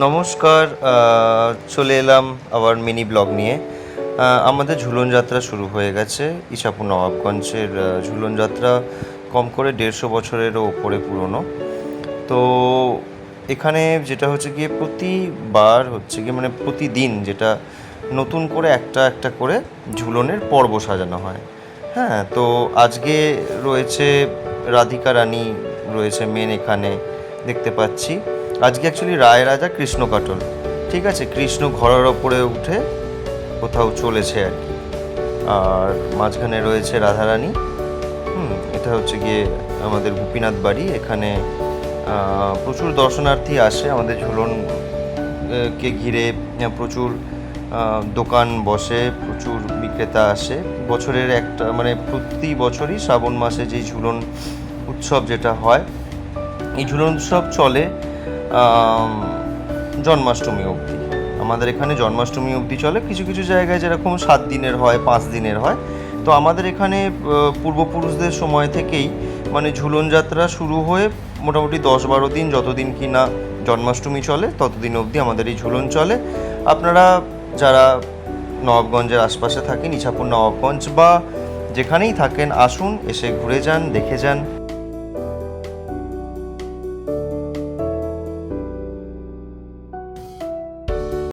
নমস্কার, চলে এলাম আবার মিনি ব্লগ নিয়ে। আমাদের ঝুলন যাত্রা শুরু হয়ে গেছে। ইছাপুর নবাবগঞ্জের ঝুলন যাত্রা কম করে 150 বছরেরও ওপরে পুরনো। তো এখানে যেটা হচ্ছে গিয়ে প্রতিবার হচ্ছে গিয়ে মানে প্রতিদিন যেটা নতুন করে একটা একটা করে ঝুলনের পর্ব সাজানো হয়। হ্যাঁ, তো আজকে রয়েছে রাধিকা রানী, রয়েছে মেন এখানে দেখতে পাচ্ছি। আজকে অ্যাকচুয়ালি রায় রাজা কৃষ্ণ কাটল, ঠিক আছে, কৃষ্ণ ঘোড়ার ওপরে উঠে কোথাও চলেছে আর কি। আর মাঝখানে রয়েছে রাধারানী। এটা হচ্ছে গিয়ে আমাদের গোপীনাথ বাড়ি। এখানে প্রচুর দর্শনার্থী আসে আমাদের ঝুলন কে ঘিরে। প্রচুর দোকান বসে, প্রচুর বিক্রেতা আসে। বছরের একটা মানে প্রতি বছরই শ্রাবণ মাসে যেই ঝুলন উৎসব যেটা হয়, এই ঝুলন উৎসব চলে জন্মাষ্টমী অবধি। আমাদের এখানে জন্মাষ্টমী অবধি চলে। কিছু কিছু জায়গায় যেরকম 7 দিনের হয়, 5 দিনের হয়। তো আমাদের এখানে পূর্বপুরুষদের সময় থেকেই মানে ঝুলন যাত্রা শুরু হয়ে মোটামুটি 10-12 দিন, যতদিন কি না জন্মাষ্টমী চলে ততদিন অবধি আমাদের এই ঝুলন চলে। আপনারা যারা নবাবগঞ্জের আশপাশে থাকেন, ইছাপুর নবাবগঞ্জ বা যেখানেই থাকেন, আসুন, এসে ঘুরে যান, দেখে যান।